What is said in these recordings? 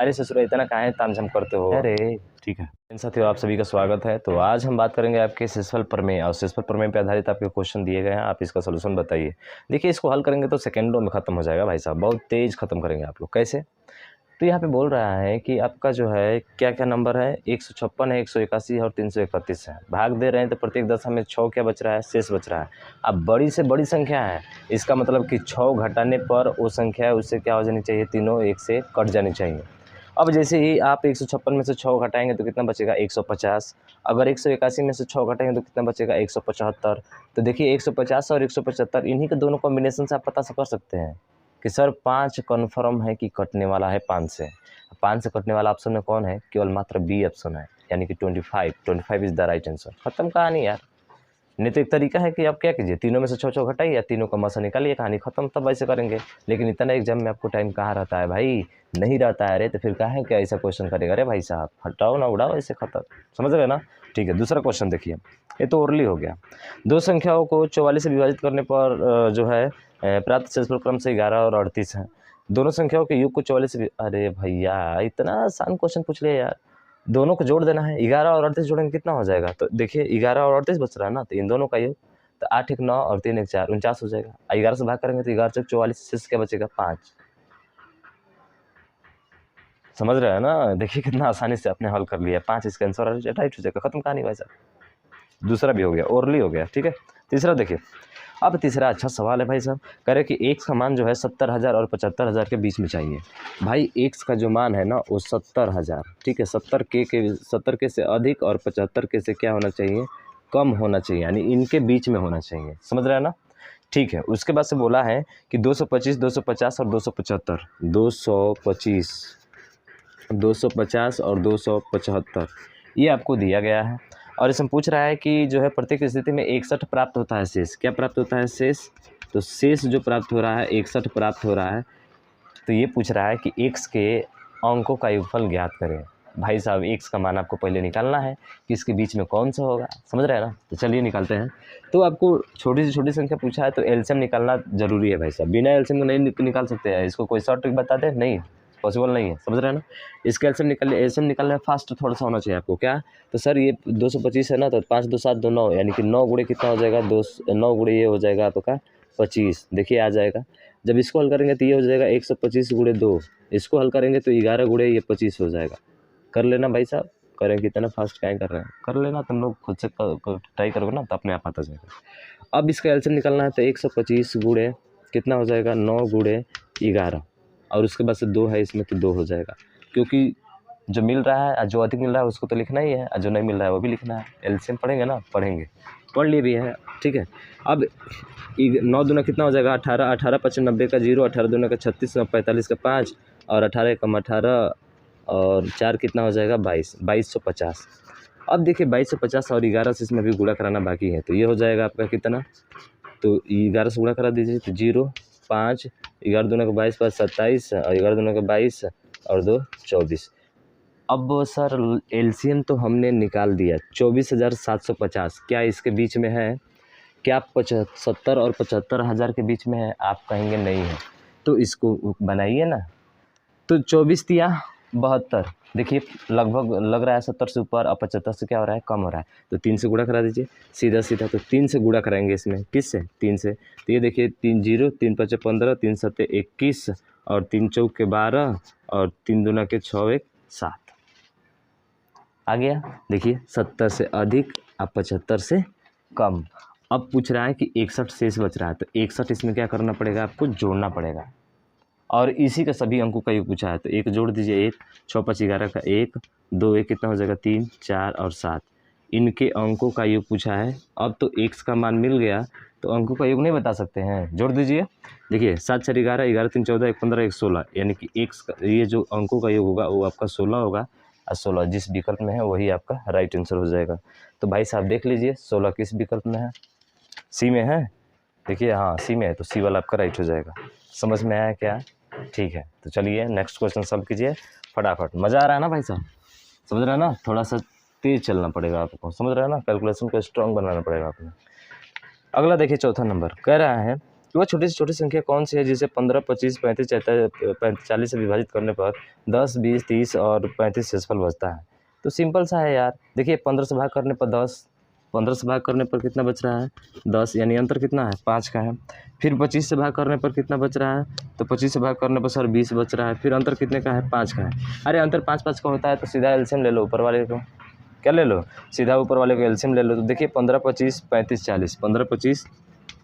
अरे ससुरा इतना काहे तामझाम करते हो। अरे ठीक है। साथियों, आप सभी का स्वागत है। तो आज हम बात करेंगे आपके सेसफल प्रमेय और सेसफल प्रमेय पे आधारित आपके क्वेश्चन दिए गए हैं। आप इसका सोल्यूशन बताइए। देखिए, इसको हल करेंगे तो सेकंडों में खत्म हो जाएगा भाई साहब, बहुत तेज खत्म करेंगे आप लोग। कैसे? तो यहाँ पे बोल रहा है कि आपका जो है क्या क्या नंबर है, 156 है, 181 है और 331 है। भाग दे रहे हैं तो प्रत्येक दशा में 6 क्या बच रहा है, शेष बच रहा है। अब बड़ी से बड़ी संख्या है, इसका मतलब कि 6 घटाने पर वो संख्या है उससे क्या हो जानी चाहिए, तीनों एक से कट जानी चाहिए। अब जैसे ही आप 156 में से 6 घटाएंगे तो कितना बचेगा, 150। अगर 181 में से 6 घटाएंगे तो कितना बचेगा, 175। तो देखिए 150 और 175 इन्हीं के दोनों कॉम्बिनेशन से आप पता कर सकते हैं कि सर 5 कन्फर्म है कि कटने वाला है 5 से। 5 से कटने वाला ऑप्शन में कौन है, केवल मात्र बी ऑप्शन है, यानी कि 25 इज द राइट आंसर। खत्म कहानी यार। नहीं तो एक तरीका है कि आप क्या कीजिए, तीनों में से 6 घटाइए या तीनों का मसा निकालिए, कहानी खत्म, तब ऐसे करेंगे। लेकिन इतना एग्जाम में आपको टाइम कहाँ रहता है भाई, नहीं रहता है। अरे तो फिर कहाँ है क्या ऐसा क्वेश्चन करेगा, अरे भाई साहब हटाओ ना उड़ाओ, ऐसे खत्म। समझ गए ना? ठीक है, दूसरा क्वेश्चन देखिए। ये तो ओरली हो गया। दो संख्याओं को 44 से विभाजित करने पर जो है प्राप्त शेषफल क्रम से 11 और 38 है। दोनों संख्याओं के योग को 44 से अरे भैया इतना आसान क्वेश्चन पूछ लिया यार। दोनों को जोड़ देना है, 11 और 38 जोड़ेंगे कितना हो जाएगा, तो देखिए 11 और 38 बच रहा है ना, तो इन दोनों का योग तो 8 1 9 और 3 1 4 49 हो जाएगा। 11 से भाग करेंगे तो 11 से 44 शेष क्या बचेगा, 5। समझ रहे हैं ना? देखिए कितना आसानी से आपने हल कर लिया, 5 इसका आंसर राइट हो जाएगा, खत्म कहानी भाई साहब। दूसरा भी हो गया, ओरली हो गया। ठीक है, तीसरा देखिए। अब तीसरा अच्छा सवाल है भाई साहब। कह रहे कि एक्स का मान जो है 70,000 और 75,000 के बीच में चाहिए। भाई एक्स का जो मान है ना वो 70,000, ठीक है, 70 के से अधिक और 75 के से क्या होना चाहिए, कम होना चाहिए, यानी इनके बीच में होना चाहिए। समझ रहे हैं ना? ठीक है, उसके बाद से बोला है कि 225, 250 और 275, 225, 250 और 275 ये आपको दिया गया है। और इसमें पूछ रहा है कि जो है प्रत्येक स्थिति में 61 प्राप्त होता है शेष। क्या प्राप्त होता है, शेष। तो शेष जो प्राप्त हो रहा है 61 प्राप्त हो रहा है। तो ये पूछ रहा है कि x के अंकों का योगफल ज्ञात करें। भाई साहब x का मान आपको पहले निकालना है कि इसके बीच में कौन सा होगा। समझ रहे हैं ना? तो चलिए निकालते हैं। तो आपको छोटी से छोटी संख्या पूछा है तो एलसीएम निकालना जरूरी है भाई साहब, बिना एलसीएम को नहीं निकाल सकते हैं। इसको कोई शॉर्ट ट्रिक बता दे, नहीं पॉसिबल नहीं है। समझ रहे हैं ना? इसका एलसीएम निकालना फास्ट थोड़ा सा होना चाहिए आपको। क्या? तो सर ये 225 है ना, तो 5 2 7 2 9, यानी कि 9 गुणे कितना हो जाएगा, 9 गुणे ये हो जाएगा आपका 25। देखिए आ जाएगा। जब इसको हल करेंगे तो ये हो जाएगा 125 गुणे 2। इसको हल करेंगे तो 11 गुणे ये 25 हो जाएगा। कर लेना भाई साहब, करें कितना फास्ट क्या कर रहे हैं, कर लेना। तुम लोग खुद से ट्राई करोगे ना तो अपने आप आता जाएगा। अब इसका एलसीएम निकालना है तो 125 गुणे कितना हो जाएगा, 9 गुणे 11, और उसके बाद से 2 है इसमें तो 2 हो जाएगा। क्योंकि जो मिल रहा है, जो अधिक मिल रहा है उसको तो लिखना ही है, और जो नहीं मिल रहा है वो भी लिखना है। एलसीएम पढ़ेंगे ना, पढ़ेंगे, पढ़ लिए भी है। ठीक है, अब 9 दूना कितना हो जाएगा, 18, 18 5 90 का 0, 18 दूना का 36, 45 का 5, और 18 कम 18 और 4 कितना हो जाएगा, 22, 2250। अब देखिए 2250 और 11 से इसमें भी गुणा कराना बाकी है, तो ये हो जाएगा आपका कितना, तो 11 से गुणा करा दीजिए तो 0 5, 11 दूना का 22, 5 27, और 11 दूना का 22 और 2 24। अब सर एलसीएम तो हमने निकाल दिया, 24,750 क्या इसके बीच में है, क्या 70 और 75,000 के बीच में है? आप कहेंगे नहीं है, तो इसको बनाइए ना। तो 24 तिया 72, देखिए लगभग लग रहा है 70 से ऊपर, और 75 से क्या हो रहा है, कम हो रहा है, तो 3 से गुणा करा दीजिए सीधा सीधा। तो 3 से गुणा कराएंगे इसमें, किस से, 3 से। तो ये देखिए 3 0, 3 5 15, 3 7 21, और 3 चौक के 12, और 3 दूना के 6 1 7 आ गया। देखिए 70 से अधिक और 75 से कम। अब पूछ रहा है कि 61 शेष बच रहा है, तो 61 इसमें क्या करना पड़ेगा, आपको जोड़ना पड़ेगा, और इसी का सभी अंकों का योग पूछा है। तो 1 जोड़ दीजिए, 1 6 5 11 का 1, 2 1 कितना हो जाएगा, 3 4 और 7, इनके अंकों का योग पूछा है। अब तो x का मान मिल गया, तो अंकों का योग नहीं बता सकते हैं, जोड़ दीजिए। देखिए 7 4 11, 11 3 14, 1 15, 1 16, यानी कि x का ये जो अंकों का योग होगा वो आपका 16 होगा, और 16 जिस विकल्प में है वही आपका राइट आंसर हो जाएगा। तो भाई साहब देख लीजिए 16 किस विकल्प में है, सी में है। देखिए हाँ सी में है, तो सी वाला आपका राइट हो जाएगा। समझ में आया क्या? ठीक है, तो चलिए नेक्स्ट क्वेश्चन सॉल्व कीजिए फटाफट। मज़ा आ रहा है ना भाई साहब? समझ रहे हैं ना? थोड़ा सा तेज चलना पड़ेगा आपको, समझ रहे हैं ना? कैलकुलेशन को स्ट्रॉन्ग बनाना पड़ेगा आपने। अगला देखिए चौथा नंबर कह रहा है वह छोटी से छोटी संख्या कौन सी है जिसे 15, 25, 35, 40 से विभाजित करने पर 10, 20, 30 और 35 शेषफल बचता है। तो सिंपल सा है यार, देखिए 15 से भाग करने पर 10, 15 से भाग करने पर कितना बच रहा है 10, यानी अंतर कितना है 5 का है। फिर 25 से भाग करने पर कितना बच रहा है, तो 25 से भाग करने पर सर 20 बच रहा है। फिर अंतर कितने का है 5 का है। अरे अंतर 5 का होता है तो सीधा एलसीएम ले लो ऊपर वाले को, क्या ले लो, सीधा ऊपर वाले को एलसीएम ले लो। तो देखिए 15, 25, 35, 40, 15, 25,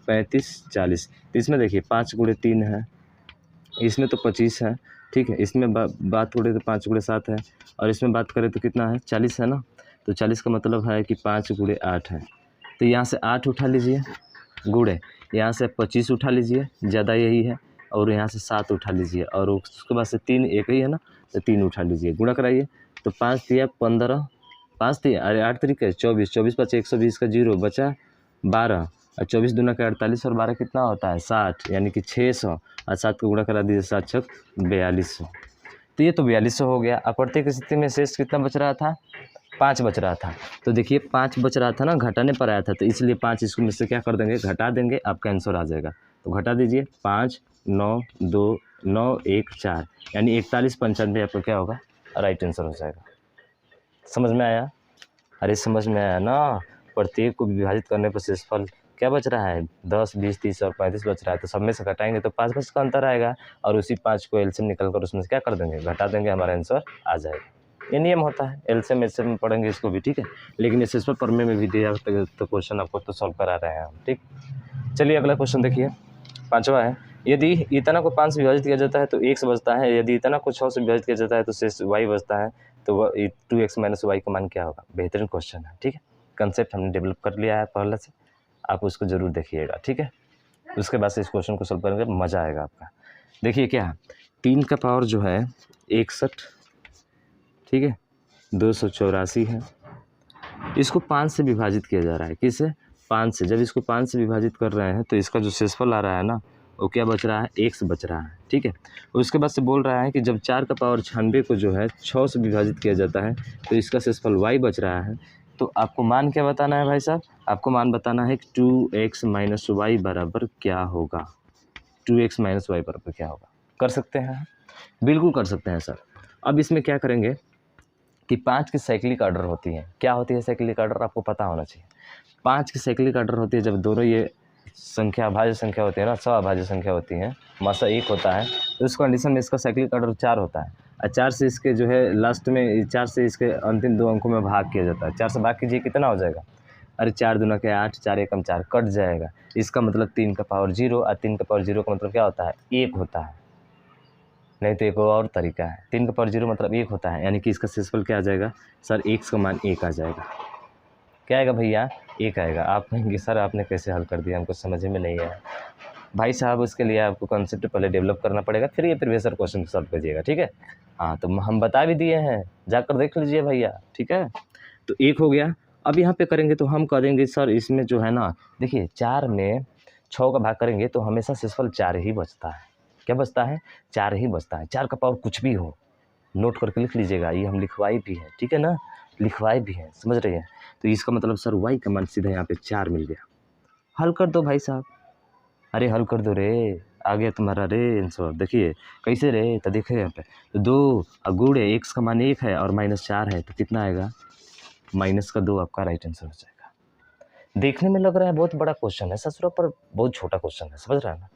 35, 40, तो इसमें देखिए 5 गुणे 3 है, इसमें तो 25 है, ठीक है। इसमें बात करें तो 5 गुणे 7 है, और इसमें बात करें तो कितना है 40 है ना। तो 40 का मतलब है कि 5 गुणे 8 है। तो यहाँ से 8 उठा लीजिए गुणे, यहाँ से 25 उठा लीजिए, ज़्यादा यही है, और यहाँ से 7 उठा लीजिए, और उसके बाद से 3 एक ही है ना, तो 3 उठा लीजिए, गुणा कराइए। तो 5 दिया 15, 5 दिया, अरे 8 तरीके 24, 24 5 120 का 0 बचा 12, और 24 दूना का 48, और 12 कितना होता है 60, यानी कि 600, और 7 को गुणा करा दीजिए 7 छक 4200। तो ये तो 4200 हो गया। अप्रत्येक स्थिति में शेष कितना बच रहा था 5 बच रहा था। तो देखिए 5 बच रहा था ना, घटाने पर आया था, तो इसलिए 5 इसको में से क्या कर देंगे घटा देंगे, आपका आंसर आ जाएगा। तो घटा दीजिए 5, 9, 2, 9, 1, 4, यानी 41, 95 आपका क्या होगा राइट आंसर हो जाएगा। समझ में आया? अरे समझ में आया ना। प्रत्येक को विभाजित करने पर शेषफल क्या बच रहा है 10, 20, 30 और 35 बच रहा है। तो सब में से घटाएंगे तो 5 का अंतर आएगा, और उसी 5 को एलसीएम निकल कर उसमें से क्या कर देंगे घटा देंगे, हमारा आंसर आ जाएगा। ये नियम होता है, एलसीएम एचसीएम में पढ़ेंगे इसको भी, ठीक है। लेकिन ये शेषफल प्रमेय में भी दिया तो क्वेश्चन आपको तो सॉल्व करा रहे हैं हम, ठीक। चलिए अगला क्वेश्चन देखिए, 5वां है। यदि इतना को 5 से विभाजित किया जाता है तो x बचता है, यदि इतना को 6 से विभाजित किया जाता है तो शेष y बचता है, तो वह 2x माइनस वाई का मान क्या होगा। बेहतरीन क्वेश्चन है, ठीक है। कंसेप्ट हमने डेवलप कर लिया है पहले से, आप उसको जरूर देखिएगा, ठीक है। उसके बाद से इस क्वेश्चन को सॉल्व करेंगे, मज़ा आएगा आपका। देखिए क्या है, 3 का पावर जो है 61, ठीक है, 284 है। इसको 5 से विभाजित किया जा रहा है, किससे 5 से। जब इसको 5 से विभाजित कर रहे हैं तो इसका जो शेषफल आ रहा है ना, वो क्या बच रहा है x बच रहा है, ठीक है। उसके बाद से बोल रहा है कि जब 4 का पावर 96 को जो है 6 से विभाजित किया जाता है तो इसका शेषफल y बच रहा है। तो आपको मान क्या बताना है भाई साहब, आपको मान बताना है कि 2x माइनस वाई बराबर क्या होगा। 2x माइनस वाई बराबर क्या होगा, कर सकते हैं, बिल्कुल कर सकते हैं सर। अब इसमें क्या करेंगे कि 5 की साइक्लिक ऑर्डर होती है। क्या होती है साइक्लिक ऑर्डर, आपको पता होना चाहिए। 5 की साइक्लिक ऑर्डर होती है जब दोनों ये संख्या अभाज्य संख्या होती है ना, सअभाज्य संख्या होती है, मासा 1 होता है, तो उस कंडीशन में इसका साइक्लिक ऑर्डर 4 होता है, और 4 से इसके जो है लास्ट में 4 से इसके अंतिम 2 अंकों में भाग किया जाता है। 4 से भाग कीजिए कितना हो जाएगा, अरे 4 दूना के 8, 4 एकम 4 कट जाएगा। इसका मतलब 3 का पावर 0, और 3 का पावर 0 का मतलब क्या होता है 1 होता है। नहीं तो एक और तरीका है, 3 का पावर 0 मतलब 1 होता है, यानी कि इसका शेषफल क्या आ जाएगा सर, x का मान 1 आ जाएगा। क्या आएगा भैया 1 आएगा। आप कहेंगे सर आपने कैसे हल कर दिया, हमको समझ में नहीं आया। भाई साहब उसके लिए आपको कॉन्सेप्ट पहले डेवलप करना पड़ेगा, फिर ये प्रीवियस क्वेश्चन सॉल्व कीजिएगा, ठीक है। हाँ तो हम बता भी दिए हैं, जाकर देख लीजिए भैया, ठीक है। तो 1 हो गया। अब यहाँ पे करेंगे तो हम करेंगे सर इसमें जो है ना, देखिए 4 में 6 का भाग करेंगे तो हमेशा शेषफल 4 ही बचता है। क्या बचता है 4 ही बचता है। 4 का पावर कुछ भी हो, नोट करके लिख लीजिएगा, ये हम लिखवाई भी है, ठीक है ना, लिखवाई भी है, समझ रही हैं। तो इसका मतलब सर y का मान सीधा यहाँ पे 4 मिल गया। हल कर दो भाई साहब, अरे हल कर दो रे, आ गया तुम्हारा रे आंसर। देखिए कैसे रे, तो देखिए यहाँ पे तो 2 और गुणे x का मान 1 है और -4 है, तो कितना आएगा -2 आपका राइट आंसर हो जाएगा। देखने में लग रहा है बहुत बड़ा क्वेश्चन है ससुरा, पर बहुत छोटा क्वेश्चन है, समझ रहा है ना,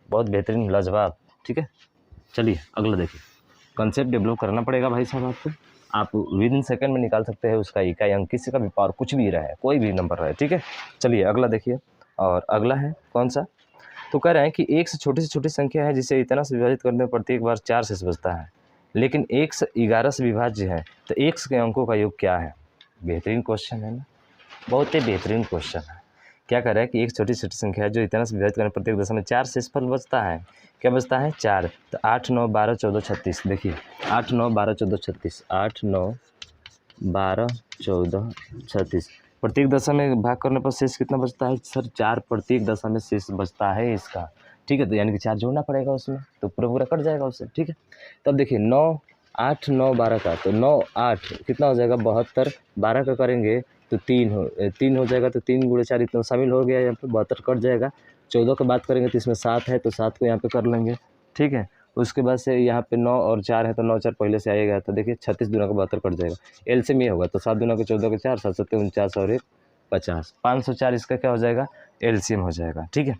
बहुत बेहतरीन लाजवाब, ठीक है। चलिए अगला देखिए, कंसेप्ट डेवलप करना पड़ेगा भाई साहब आपको। आप विद इन सेकेंड में निकाल सकते हैं उसका इकाई अंक, किसी का भी पावर कुछ भी रहे, कोई भी नंबर रहे, ठीक है। चलिए अगला देखिए, और अगला है कौन सा, तो कह रहे हैं कि 1 से छोटी संख्या है जिसे इतना से विभाजित करने पर प्रत्येक बार 4 से बचता है, लेकिन 1 से 11 से विभाज्य है, तो x के अंकों का योग क्या है। बेहतरीन क्वेश्चन है ना, बहुत ही बेहतरीन क्वेश्चन है। क्या कह रहा है कि एक छोटी संख्या है जो इतना से विभाजित करने पर प्रत्येक दशा में 4 शेषफल बचता है। क्या बचता है 4, तो 8, 9, 12, 14, 36। देखिए 8, 9, 12, 14, 36, 8, 9, 12, 14, 36। प्रत्येक दशा में भाग करने पर शेष कितना बचता है सर, 4 प्रत्येक दशा में शेष बचता है इसका, ठीक है। तो यानी कि 4 जोड़ना पड़ेगा उसमें, तो पूरा कट जाएगा उससे, ठीक है। तब देखिए 9, 8, 9, 12 का, तो 9, 8 कितना हो जाएगा 72, 12 का करेंगे तो 3 हो जाएगा, तो 3 गुणे 4 इतना शामिल हो गया यहाँ पे, 72 कट जाएगा। 14 की बात करेंगे तो इसमें 7 है तो 7 को यहाँ पे कर लेंगे, ठीक है। उसके बाद से यहाँ पे 9 और 4 है तो 9 4 पहले से आएगा, तो देखिए 36 दूना का 72 कट जाएगा। एलसीएम ये होगा तो 7 दूना के 14 के 4, 7 7 49 और 1 50, 504 इसका क्या हो जाएगा, एलसीएम हो जाएगा, ठीक है।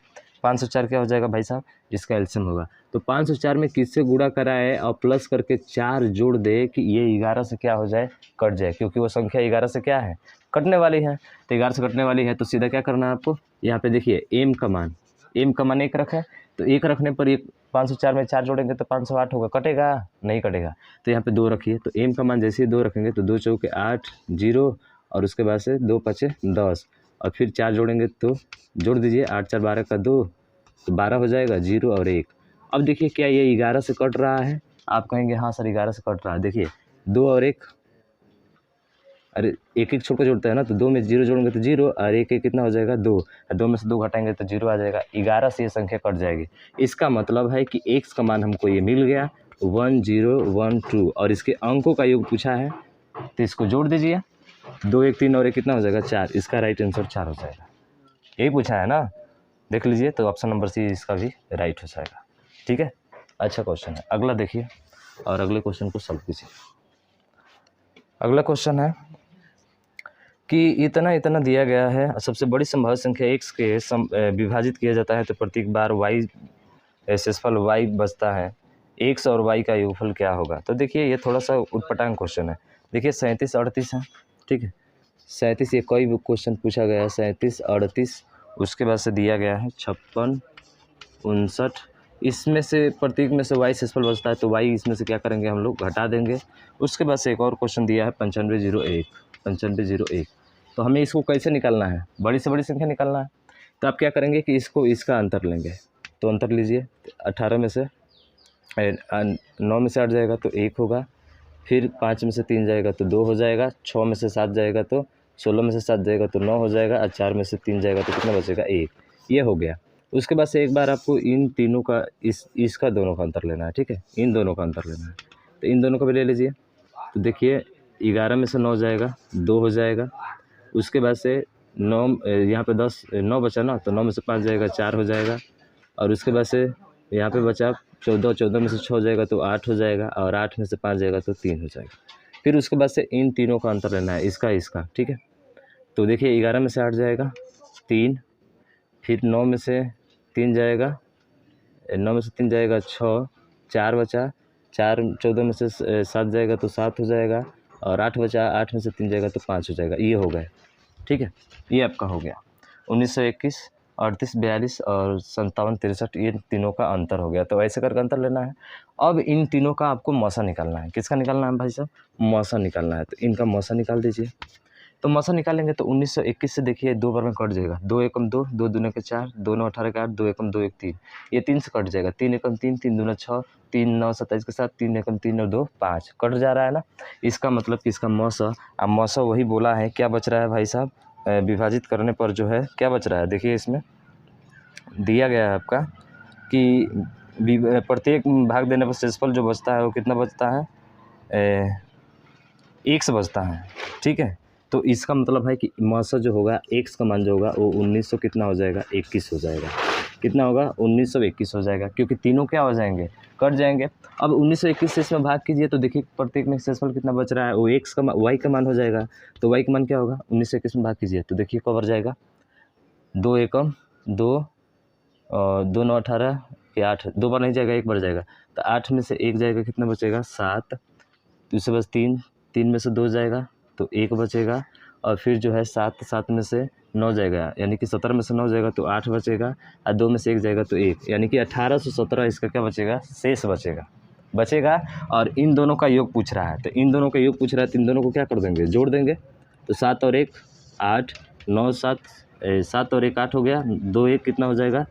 504 क्या हो जाएगा भाई साहब, इसका एलसीएम होगा। तो 504 में किससे गुणा कराए और प्लस करके 4 जोड़ दे कि ये 11 से क्या हो जाए, कट जाए, क्योंकि वो संख्या 11 से क्या है, कटने वाली है। तो 11 से कटने वाली है तो सीधा क्या करना है आपको, यहाँ पे देखिए एम का मान 1 रखा है, तो 1 रखने पर ये 504 में 4 जोड़ेंगे तो 508 होगा, कटेगा नहीं कटेगा। तो यहाँ पे 2 रखिए, तो एम का मान जैसे ही 2 रखेंगे तो 2 चौके 8 0 और उसके बाद से 2 5 10 और फिर 4 जोड़ेंगे तो जोड़ दीजिए 8 4 12 का 2 तो 12 हो जाएगा, 0 और 1। अब देखिए क्या ये 11 से कट रहा है, आप कहेंगे हाँ सर 11 से कट रहा है। देखिए 2 और 1, अरे 1 1 छोड़ कर जोड़ता है ना, तो 2 में 0 जोड़ेंगे तो 0 और 1 1 कितना हो जाएगा 2, 2 में से 2 घटाएंगे तो 0 आ जाएगा। 11 से ये संख्या कट जाएगी। इसका मतलब है कि x का मान हमको ये मिल गया 1012 और इसके अंकों का योग पूछा है तो इसको जोड़ दीजिए, 2 1 3 और 1 कितना हो जाएगा 4, इसका राइट आंसर 4 हो जाएगा। यही पूछा है ना, देख लीजिए, तो ऑप्शन नंबर सी इसका भी राइट हो जाएगा, ठीक है। अच्छा क्वेश्चन है, अगला देखिए और अगले क्वेश्चन को सॉल्व कीजिए। अगला क्वेश्चन है कि इतना इतना दिया गया है, सबसे बड़ी संभावित संख्या x के विभाजित किया जाता है तो प्रत्येक बार y शेषफल y बचता है, x और y का योगफल क्या होगा। तो देखिए ये थोड़ा सा उटपटांग क्वेश्चन है। देखिए 37 38 है, ठीक है, 37 ये कोई भी क्वेश्चन पूछा गया है, 37 38, उसके बाद से दिया गया है 56 59, इसमें से प्रत्येक में से y शेषफल बचता है तो y इसमें से क्या करेंगे, हम लोग घटा देंगे। उसके बाद से एक और क्वेश्चन दिया है 9501, तो हमें इसको कैसे निकालना है, बड़ी से बड़ी संख्या निकालना है। तो आप क्या करेंगे कि इसका अंतर लेंगे, तो अंतर लीजिए, 18 में से 9 में से 8 जाएगा तो 1 होगा, फिर 5 में से 3 जाएगा तो 2 हो जाएगा, 6 में से 7 जाएगा तो 16 में से 7 जाएगा तो 9 हो जाएगा और 4 में से 3 जाएगा तो कितना बचेगा 1, ये हो गया। उसके बाद से एक बार आपको इन तीनों का इसका दोनों का अंतर लेना है, ठीक है, इन दोनों का अंतर लेना है, तो इन दोनों का भी ले लीजिए। तो देखिए 11 में से 9 जाएगा 2 हो जाएगा, उसके बाद से 9 यहाँ पे 9 बचा ना, तो 9 में से 5 जाएगा 4 हो जाएगा, और उसके बाद से यहाँ पे बचा 14 में से 6 जाएगा तो 8 हो जाएगा, और 8 में से 5 जाएगा तो 3 हो जाएगा। फिर उसके बाद से इन तीनों का अंतर लेना है, इसका, ठीक है। तो देखिए 11 में से 8 जाएगा 3, फिर 9 में से 3 जाएगा, 9 में से 3 जाएगा 6, 4 बचा, 4 14 में से 7 जाएगा तो 7 हो जाएगा, और 8 बचा, 8 में से 3 जाएगा तो 5 हो जाएगा, ये हो गया, ठीक है। ये आपका हो गया 1921 38 42 और 57 63, ये तीनों का अंतर हो गया। तो ऐसे करके अंतर लेना है। अब इन तीनों का आपको मौसा निकालना है। किसका निकालना है भाई साहब, मौसा निकालना है। तो इनका मौसा निकाल दीजिए। तो मौसा निकालेंगे तो 1921 से देखिए 2 बार में कट जाएगा, 2 एकम 2, 2 दूना के 4, 2 9 18 के 8, 2 एकम 2 1 3, ये 3 से कट जाएगा, 3 एकम 3, 3 दूना 6, 3 9 27 के साथ 3 एकम 3 और 2 5 कट जा रहा है ना। इसका मतलब कि इसका मौसा, अब मौसा वही बोला है, क्या बच रहा है भाई साहब, विभाजित करने पर जो है क्या बच रहा है, देखिए इसमें दिया गया है आपका कि प्रत्येक भाग देने पर शेषफल जो बचता है वो कितना बचता है, 1 से बचता है, ठीक है। तो इसका मतलब है कि मौसा जो होगा x का मान जो होगा वो 1900 कितना हो जाएगा, 21 हो जाएगा। कितना होगा, 1921 हो जाएगा, क्योंकि तीनों क्या हो जाएंगे, कट जाएंगे। अब 1921 से इसमें भाग कीजिए तो देखिए प्रत्येक में शेषफल कितना बच रहा है, वो y का मान हो जाएगा। तो y का मान क्या होगा, 1921 में भाग कीजिए तो देखिए कब बढ़ जाएगा, 2 एकम 2 और 2 9 18 के 8, 2 बार नहीं जाएगा, 1 बार जाएगा। तो 8 में से 1 जाएगा, कितना बचेगा 7, तो इससे बस 3 में से 2 जाएगा तो 1 बचेगा, और फिर जो है 7 में से 9 जाएगा, यानी कि 17 में से 9 जाएगा तो 8 बचेगा, और 2 में से 1 जाएगा तो 1, यानी कि 1817 इसका क्या बचेगा, शेष बचेगा। और इन दोनों का योग पूछ रहा है, तो इन दोनों का योग पूछ रहा है, तो इन दोनों को क्या कर देंगे, जोड़ देंगे। तो 7 और 1 8, 9 7, 7 और 1 8 हो गया, 2 1 कितना हो जाएगा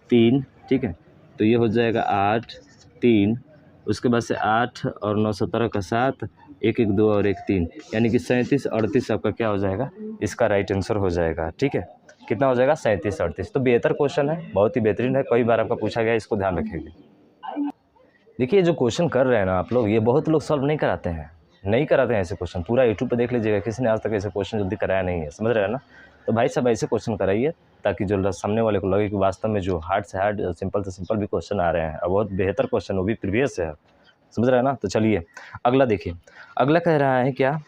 3, ठीक है। तो ये हो जाएगा 8 3, उसके बाद से 8 और 9 17 का 7, 1 1 2 और 1 3, यानी कि 37 38 आपका क्या हो जाएगा, इसका राइट आंसर हो जाएगा, ठीक है। कितना हो जाएगा, 37 38। तो बेहतर क्वेश्चन है, बहुत ही बेहतरीन है, कई बार आपका पूछा गया, इसको ध्यान रखिएगा। देखिए जो क्वेश्चन कर रहे हैं ना आप लोग, ये बहुत लोग सॉल्व नहीं कराते हैं, नहीं कराते हैं ऐसे क्वेश्चन, पूरा यूट्यूब पे देख लीजिएगा, किसी ने आज तक ऐसे क्वेश्चन जल्दी कराया नहीं है, समझ रहे हैं ना। तो भाई साहब ऐसे क्वेश्चन कराइए ताकि जो सामने वाले को लगे कि वास्तव में जो हार्ड से हार्ड, सिंपल से सिंपल भी क्वेश्चन आ रहे हैं और बहुत बेहतर क्वेश्चन, वो भी प्रीवियस है, समझ रहे हैं ना। तो चलिए अगला देखिए, अगला कह रहा है क्या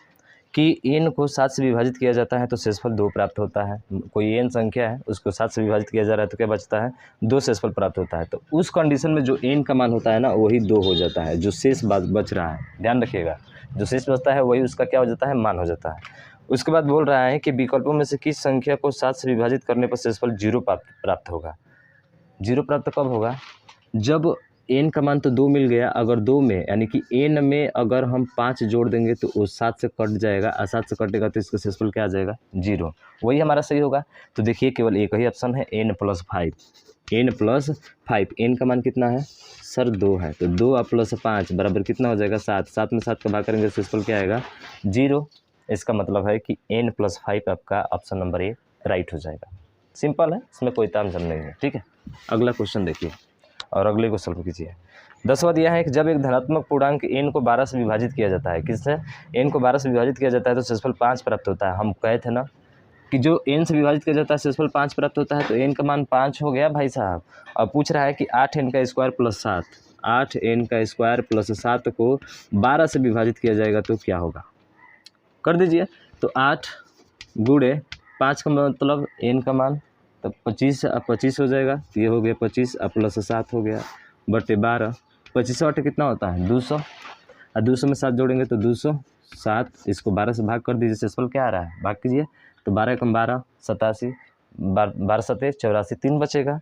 कि n को 7 से विभाजित किया जाता है तो शेषफल 2 प्राप्त होता है। कोई n संख्या है, उसको 7 से विभाजित किया जा रहा है तो क्या बचता है, 2 शेषफल प्राप्त होता है। तो उस कंडीशन में जो n का मान होता है ना वही 2 हो जाता है, जो शेष बच रहा है, ध्यान रखिएगा, जो शेष बचता है वही उसका क्या हो जाता है, मान हो जाता है। उसके बाद बोल रहा है कि विकल्पों में से किस संख्या को 7 से विभाजित करने पर शेषफल 0 प्राप्त होगा। 0 प्राप्त कब होगा, जब n का मान तो 2 मिल गया, अगर 2 में यानी कि n में अगर हम 5 जोड़ देंगे तो वो 7 से कट जाएगा, और 7 से कटेगा तो इसका शेषफल क्या आ जाएगा, 0, वही हमारा सही होगा। तो देखिए केवल एक ही ऑप्शन है, n + 5, n + 5, n का मान कितना है सर 2 है, तो 2 + 5 बराबर कितना हो जाएगा 7, 7 में 7 का भाग करेंगे शेषफल क्या आएगा 0। इसका मतलब है कि n + 5 आपका ऑप्शन नंबर ए राइट हो जाएगा। सिंपल है, इसमें कोई तामझाम नहीं है, ठीक है। अगला क्वेश्चन देखिए और अगले को सॉल्व कीजिए। 10वां दिया है कि जब एक धनात्मक पूर्णांक n को 12 से विभाजित किया जाता है, किससे, n को 12 से विभाजित किया जाता है तो शेषफल 5 प्राप्त होता है। हम कहे थे ना कि जो n से विभाजित किया जाता है शेषफल 5 प्राप्त होता है, तो n का मान 5 हो गया भाई साहब। अब पूछ रहा है कि 8n का स्क्वायर प्लस 7, 8n का स्क्वायर प्लस 7 को 12 से विभाजित किया जाएगा तो क्या होगा, कर दीजिए। तो 8 गुणे 5 का मतलब n का मान, तो 25 हो जाएगा, तो ये हो गया 25 प्लस 7 हो गया बटे 12, 25 बटे कितना होता है 200, और 200 में 7 जोड़ेंगे तो 207, इसको 12 से भाग कर दीजिए, शेषफल क्या आ रहा है, भाग कीजिए, तो 12 कम 12 87, 12 7 84, 3 बचेगा,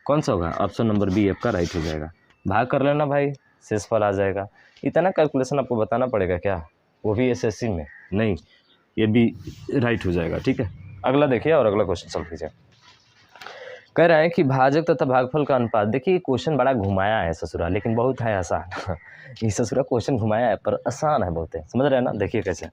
कौन सा होगा, ऑप्शन नंबर बी आपका राइट हो जाएगा। भाग कर लेना भाई, शेषफल आ जाएगा। इतना कैलकुलेशन आपको बताना पड़ेगा क्या, वो भी एसएससी में, नहीं ये भी राइट हो जाएगा, ठीक है। अगला देखिए और अगला क्वेश्चन सॉल्व कीजिए। कह रहा है कि भाजक तथा भागफल का अनुपात, देखिए क्वेश्चन बड़ा घुमाया है ससुरा, लेकिन बहुत है आसान ये ससुरा क्वेश्चन घुमाया है पर आसान है बहुत है, समझ रहे हैं ना। देखिए कैसे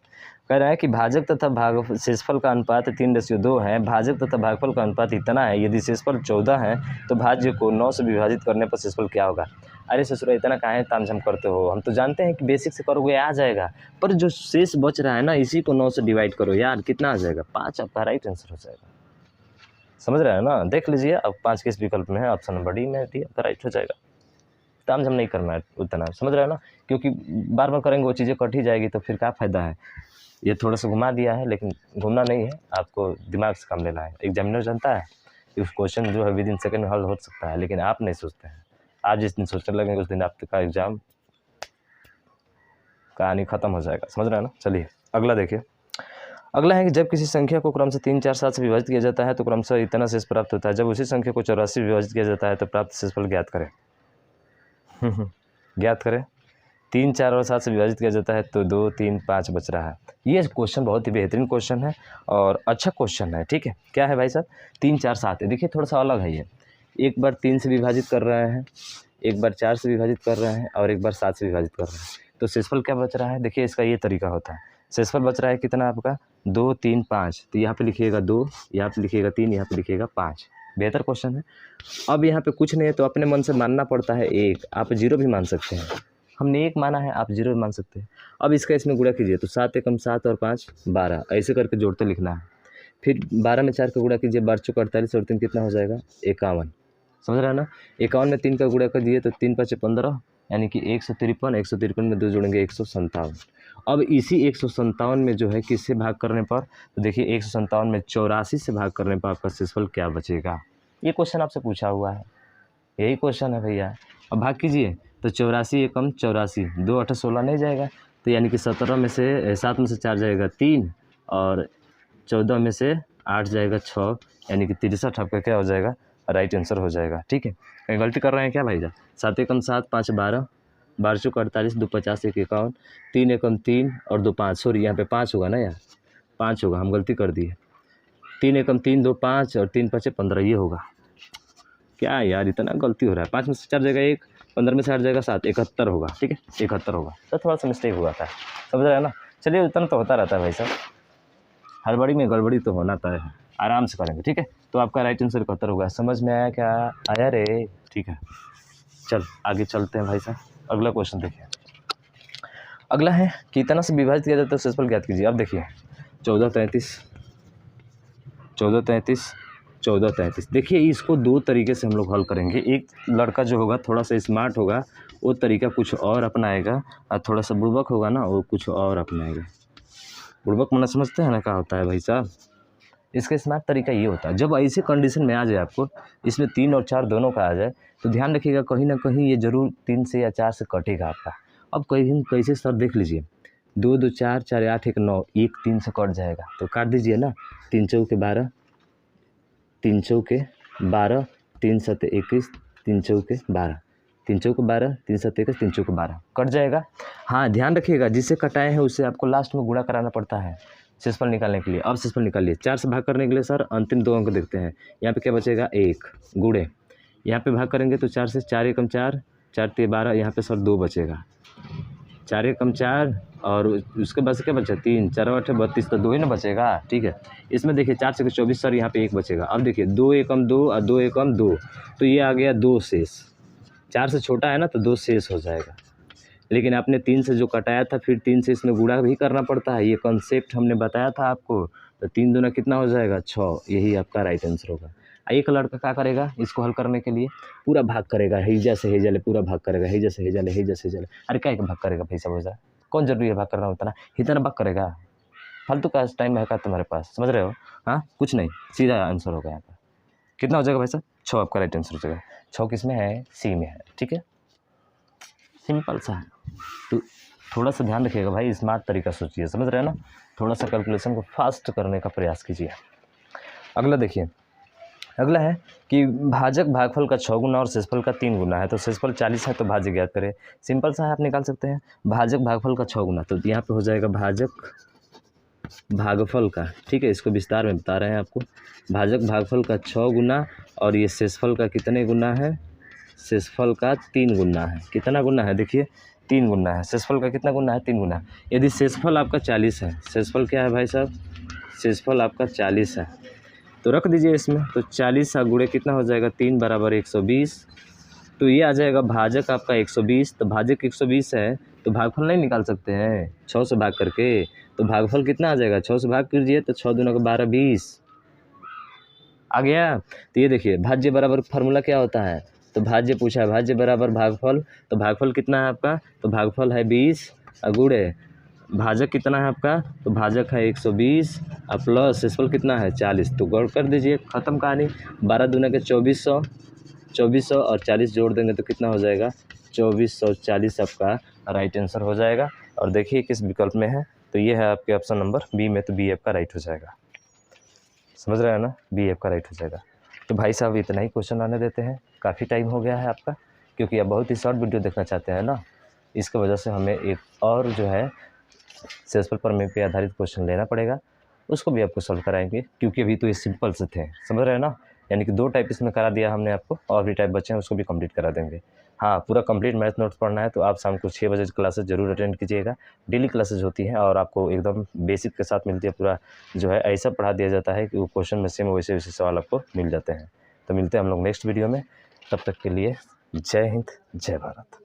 कह रहा है कि भाजक तथा भाग शेषफल का अनुपात 3:2 है, भाजक तथा भागफल का अनुपात इतना है, यदि शेषफल 14 है तो भाज्य को 9 से विभाजित करने पर शेषफल क्या होगा। अरे ससुरा इतना काहे तामझाम करते हो, हम तो जानते हैं कि बेसिक से करोगे आ जाएगा, पर जो शेष बच रहा है ना इसी को 9 से डिवाइड करो यार, कितना आ जाएगा 5, आपका राइट आंसर हो जाएगा, समझ रहे हैं ना। देख लीजिए अब 5 किस विकल्प में है, ऑप्शन नंबर डी में डी आपका राइट हो जाएगा। तामझाम नहीं करना है उतना, समझ रहे हैं ना, क्योंकि बार बार करेंगे वो चीज़ें कट ही जाएगी तो फिर क्या फ़ायदा है। ये थोड़ा सा घुमा दिया है लेकिन घूमना नहीं है, आपको दिमाग से काम लेना है। एग्जामिनर जानता है कि उस क्वेश्चन जो है विद इन सेकेंड हल हो सकता है, लेकिन आप नहीं सोचते हैं। आप जिस दिन सोचने लगेंगे उस दिन आपका एग्जाम कहानी ख़त्म हो जाएगा, समझ रहे हैं ना। चलिए अगला देखिए। अगला है कि जब किसी संख्या को क्रम से 3 4 7 से विभाजित किया जाता है तो क्रमशः इतना शेष प्राप्त होता है, जब उसी संख्या को 84 से विभाजित किया जाता है तो प्राप्त शेषफल ज्ञात करें ज्ञात करें। 3 4 और 7 से विभाजित किया जाता है तो 2 3 5 बच रहा है। ये क्वेश्चन बहुत ही बेहतरीन क्वेश्चन है और अच्छा क्वेश्चन है, ठीक है। क्या है भाई साहब, 3 4 7 है, देखिए थोड़ा सा अलग है ये, एक बार 3 से विभाजित कर रहे हैं, एक बार 4 से विभाजित कर रहे हैं और एक बार 7 से विभाजित कर रहे हैं, तो शेषफल क्या बच रहा है। देखिए इसका ये तरीका होता है, शेषफल बच रहा है कितना आपका 2 3 5, तो यहाँ पे लिखिएगा 2, यहाँ पे लिखिएगा 3, यहाँ पे लिखिएगा 5। बेहतर क्वेश्चन है। अब यहाँ पे कुछ नहीं है तो अपने मन से मानना पड़ता है 1, आप 0 भी मान सकते हैं, हमने 1 माना है, आप 0 भी मान सकते हैं। अब इसका इसमें गुणा कीजिए तो 7 एकम 7 और 5 12, ऐसे करके जोड़ते लिखना है। फिर 12 में 4 का गुणा कीजिए, 12 चौक 48 और 3 कितना हो जाएगा 51, समझ रहा है ना। 51 में 3 का गुणा कर दिए तो 3 5 15, यानी कि 153, 153 में 2 जोड़ेंगे 157। अब इसी 157 में जो है किससे भाग करने पर, तो देखिए 157 में 84 से भाग करने पर आपका शेषफल क्या बचेगा। ये क्वेश्चन आपसे पूछा हुआ है, यही क्वेश्चन है भैया। अब भाग कीजिए तो 84 एकम 84, 2 8 16 नहीं जाएगा, तो यानी कि 17 में से 7 में से 4 जाएगा 3 और 14 में से 8 जाएगा 6, यानी कि 63 आपका क्या हो जाएगा राइट आंसर हो जाएगा, ठीक है। कहीं गलती कर रहे हैं क्या भाई साहब। 7 एकम 7 5 12, 12 चौक 48, 2 50 1 51, 3 एकम 3 और 2 5, सॉरी यहाँ पे 5 होगा ना यार, 5 होगा, हम गलती कर दिए। 3 एकम 3 2 5 और 3 5 15, ये होगा क्या यार, इतना गलती हो रहा है। 5 में से 4 जाएगा 1, 15 में से 8 जाएगा 7, 71 होगा, ठीक है 71 होगा। तो थोड़ा सा मिस्टेक हुआ था, समझ रहे हैं ना। चलिए उतना तो होता रहता है भाई साहब, हड़बड़ी में गड़बड़ी तो होना तय है, आराम से करेंगे, ठीक है। तो आपका राइट आंसर 71 होगा। समझ में आया क्या, आया रे, ठीक है। चल आगे चलते हैं भाई साहब, अगला क्वेश्चन देखिए। अगला है कितना से विभाजित किया जाता है शेषफल ज्ञात कीजिए। अब देखिए 1433 1433 1433। देखिए इसको दो तरीके से हम लोग हल करेंगे। एक लड़का जो होगा थोड़ा सा स्मार्ट होगा, वो तरीका कुछ और अपनाएगा, और थोड़ा सा बुड़बक होगा ना, वो कुछ और अपनाएगा। बुड़बक मना समझते हैं ना क्या होता है भाई साहब। इसका स्मार्ट तरीका ये होता है, जब ऐसे कंडीशन में आ जाए आपको, इसमें 3 और 4 दोनों का आ जाए, तो ध्यान रखिएगा कहीं ना कहीं ये जरूर 3 से या 4 से कटेगा आपका। अब कहीं कैसे सर देख लीजिए, 2 2 4 4 8 1 9, 1 3 से कट जाएगा, तो काट दीजिए ना। 3 चौके 12, 3 चौके 12, 3 7 21, 3 चौके 12, 3 चौके 12, 3 7 21, 3 चौके 12, कट जाएगा। हाँ ध्यान रखिएगा, जिससे कटाए हैं उससे आपको लास्ट में गुणा कराना पड़ता है शेषफल निकालने के लिए। अब शेषफल निकालिए। 4 से भाग करने के लिए सर अंतिम 2 अंक देखते हैं। यहाँ पे क्या बचेगा 1 गुणे, यहाँ पे भाग करेंगे तो 4 से 4 एकम 4, 4 3 12, यहाँ पे सर 2 बचेगा। 4 एकम 4 और उसके बाद से क्या बचा 3, 4 8 32, तो 2 ही ना बचेगा। ठीक है, इसमें देखिए 4 से 24 सर, यहाँ पे 1 बचेगा। अब देखिए 2 एकम 2 और 2 एकम 2, तो ये आ गया 2 शेष। 4 से छोटा है ना, तो 2 शेष हो जाएगा। लेकिन आपने 3 से जो कटाया था, फिर 3 से इसमें गुणा भी करना पड़ता है, ये कॉन्सेप्ट हमने बताया था आपको। तो 3 दूना कितना हो जाएगा 6, यही आपका राइट आंसर होगा। एक लड़का क्या करेगा इसको हल करने के लिए, पूरा भाग करेगा, हैजा से हैजा ले पूरा भाग करेगा, हैजा से हैजा ले, हैजा से हैजा ले। अरे क्या भाग करेगा भाई साहब, कौन जरूरी है भाग करना, उतना इतना भाग करेगा, फालतू का टाइम है का तुम्हारे पास, समझ रहे हो। हाँ कुछ नहीं, सीधा आंसर होगा यहाँ पर। कितना हो जाएगा भाई साहब 6, आपका राइट आंसर हो जाएगा। 6 किस में है, सी में है। ठीक है, सिंपल सा है। तो थोड़ा सा ध्यान रखिएगा भाई, स्मार्ट तरीका सोचिए, समझ रहे हैं ना। थोड़ा सा कैलकुलेशन को फास्ट करने का प्रयास कीजिए। अगला देखिए, अगला है कि भाजक भागफल का 6 गुना और शेषफल का 3 गुना है, तो शेषफल 40 है तो भाज्य ज्ञात करें। सिंपल सा है, आप निकाल सकते हैं। भाजक भागफल का 6 गुना, तो यहाँ पे हो जाएगा भाजक भागफल का, ठीक है, इसको विस्तार में बता रहे हैं आपको। भाजक भागफल का 6 गुना और ये शेषफल का कितने गुना है, शेषफल का 3 गुना है। कितना गुना है देखिए 3 गुना है। शेषफल का कितना गुना है, 3 गुना। यदि शेषफल आपका 40 है, शेषफल क्या है भाई साहब, शेषफल आपका 40 है, तो रख दीजिए इसमें। तो 40 गुणे कितना हो जाएगा 3 बराबर 120, तो ये आ जाएगा भाजक आपका 120। तो भाजक 120 है तो भागफल नहीं निकाल सकते हैं 6 से भाग करके, तो भागफल कितना आ जाएगा 6 से भाग कीजिए, तो 6 दूना को 12 20 आ गया। तो ये देखिए भाज्य बराबर फार्मूला क्या होता है, तो भाज्य पूछा है, भाज्य बराबर भागफल, तो भागफल कितना है आपका, तो भागफल है 20 गुणे भाजक कितना है आपका, तो भाजक है 120 और प्लस शेषफल कितना है 40, तो गौर कर दीजिए, ख़त्म कहानी। 12 दूना के 2400, 2400 और 40 जोड़ देंगे तो कितना हो जाएगा 2440, आपका राइट आंसर हो जाएगा। और देखिए किस विकल्प में है, तो ये है आपके ऑप्शन नंबर बी में, तो बी आपका राइट हो जाएगा। समझ रहे हैं ना, बी आपका राइट हो जाएगा। तो भाई साहब इतना ही क्वेश्चन आने देते हैं, काफ़ी टाइम हो गया है आपका, क्योंकि आप बहुत ही शॉर्ट वीडियो देखना चाहते हैं ना, इसकी वजह से हमें एक और जो है शेषफल प्रमेय पे आधारित क्वेश्चन लेना पड़ेगा, उसको भी आपको सॉल्व कराएंगे, क्योंकि अभी तो ये सिंपल से थे, समझ रहे हैं ना। यानी कि 2 टाइप इसमें करा दिया हमने आपको, और भी टाइप बचे हैं उसको भी कंप्लीट करा देंगे। हाँ पूरा कंप्लीट मैथ नोट्स पढ़ना है तो आप शाम को 6 बजे क्लासेस जरूर अटेंड कीजिएगा। डेली क्लासेज होती हैं और आपको एकदम बेसिक के साथ मिलती है, पूरा जो है ऐसा पढ़ा दिया जाता है कि वो क्वेश्चन में सेम वैसे वैसे सवाल आपको मिल जाते हैं। तो मिलते हैं हम लोग नेक्स्ट वीडियो में, तब तक के लिए जय हिंद जय भारत।